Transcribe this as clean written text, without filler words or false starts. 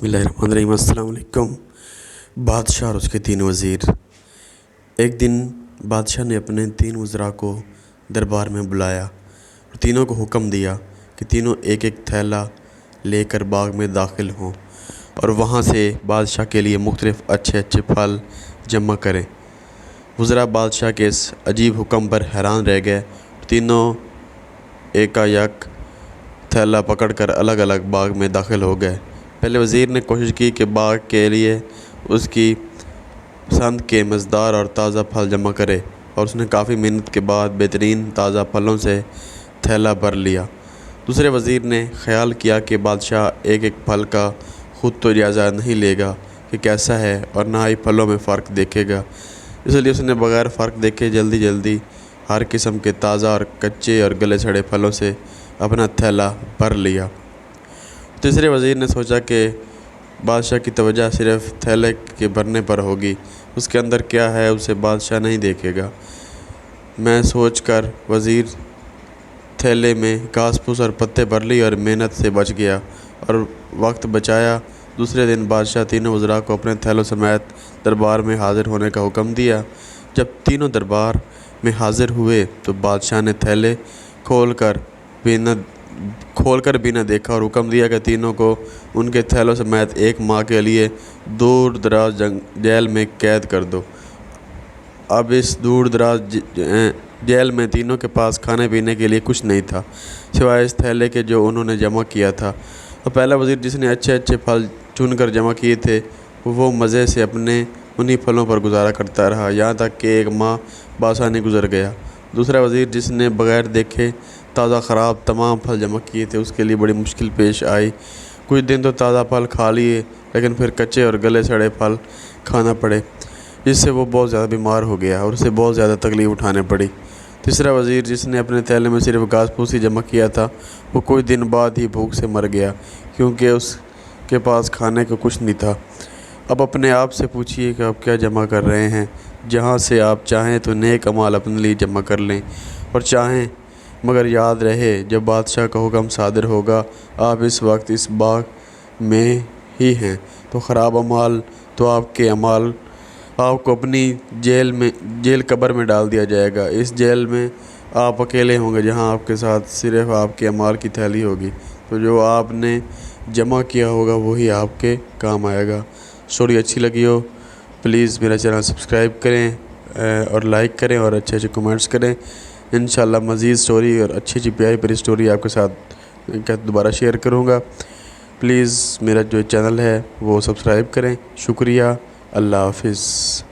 बिस्मिल्लाहिर्रहमानिर्रहीम। अस्सलाम वालेकुम। बादशाह और उसके 3 वज़ीर। एक दिन बादशाह ने अपने 3 वज़रा को दरबार में बुलाया और तीनों को हुक्म दिया कि तीनों एक एक थैला लेकर बाग में दाखिल हों और वहाँ से बादशाह के लिए मुख्तलिफ़ अच्छे अच्छे फल जमा करें। वज़रा बादशाह के इस अजीब हुक्म पर हैरान रह गए। तीनों एकाएक थैला पकड़कर अलग अलग बाग में दाखिल हो गए। पहले वज़ीर ने कोशिश की कि बाग के लिए उसकी पसंद के मज़ेदार और ताज़ा फल जमा करे और उसने काफ़ी मेहनत के बाद बेहतरीन ताज़ा फलों से थैला भर लिया। दूसरे वज़ीर ने ख़्याल किया कि बादशाह एक एक फल का ख़ुद तो जायज़ा नहीं लेगा कि कैसा है और ना ही फलों में फ़र्क देखेगा, इसलिए उसने बग़ैर फ़र्क देखे जल्दी जल्दी हर किस्म के ताज़ा और कच्चे और गले सड़े फलों से अपना थैला भर लिया। तीसरे वज़ीर ने सोचा कि बादशाह की तवज्जो सिर्फ़ थैले के भरने पर होगी, उसके अंदर क्या है उसे बादशाह नहीं देखेगा। मैं सोचकर वज़ीर थैले में घास फूस और पत्ते भर ली और मेहनत से बच गया और वक्त बचाया। दूसरे दिन बादशाह तीनों वज़रा को अपने थैलों समेत दरबार में हाज़िर होने का हुक्म दिया। जब तीनों दरबार में हाज़िर हुए तो बादशाह ने थैले खोलकर भी न देखा और हुक्म दिया कि तीनों को उनके थैलों समेत 1 माह के लिए दूर दराज जेल में कैद कर दो। अब इस दूर दराज जेल में तीनों के पास खाने पीने के लिए कुछ नहीं था सिवाय इस थैले के जो उन्होंने जमा किया था। और पहला वज़ीर जिसने अच्छे अच्छे फल चुनकर जमा किए थे वो मज़े से अपने उन्हीं फलों पर गुजारा करता रहा, यहाँ तक कि 1 माह बासानी गुजर गया। दूसरा वज़ीर जिसने बग़ैर देखे ताज़ा ख़राब तमाम फल जमा किए थे उसके लिए बड़ी मुश्किल पेश आई। कुछ दिन तो ताज़ा फल खा लिए लेकिन फिर कच्चे और गले सड़े फल खाना पड़े, जिससे वो बहुत ज़्यादा बीमार हो गया और उसे बहुत ज़्यादा तकलीफ़ उठानी पड़ी। तीसरा वज़ीर जिसने अपने थैले में सिर्फ घास फूस ही जमा किया था वो कुछ दिन बाद ही भूख से मर गया क्योंकि उसके पास खाने को कुछ नहीं था। अब अपने आप से पूछिए कि आप क्या जमा कर रहे हैं। जहाँ से आप चाहें तो नेक अमाल अपने लिए जमा कर लें और चाहें, मगर याद रहे जब बादशाह का हुक्म सादिर होगा आप इस वक्त इस बाग में ही हैं तो ख़राब अमाल तो आपके अमाल आपको अपनी जेल कब्र में डाल दिया जाएगा। इस जेल में आप अकेले होंगे जहां आपके साथ सिर्फ आपके अमाल की थैली होगी, तो जो आपने जमा किया होगा वही आपके काम आएगा। स्टोरी अच्छी लगी हो प्लीज़ मेरा चैनल सब्सक्राइब करें और लाइक करें और अच्छे अच्छे कमेंट्स करें। इंशाल्लाह मज़ीद स्टोरी और अच्छी अच्छी प्यारी प्यारी स्टोरी आपके साथ दोबारा शेयर करूँगा। प्लीज़ मेरा जो चैनल है वो सब्सक्राइब करें। शुक्रिया। अल्लाह हाफ़िज़।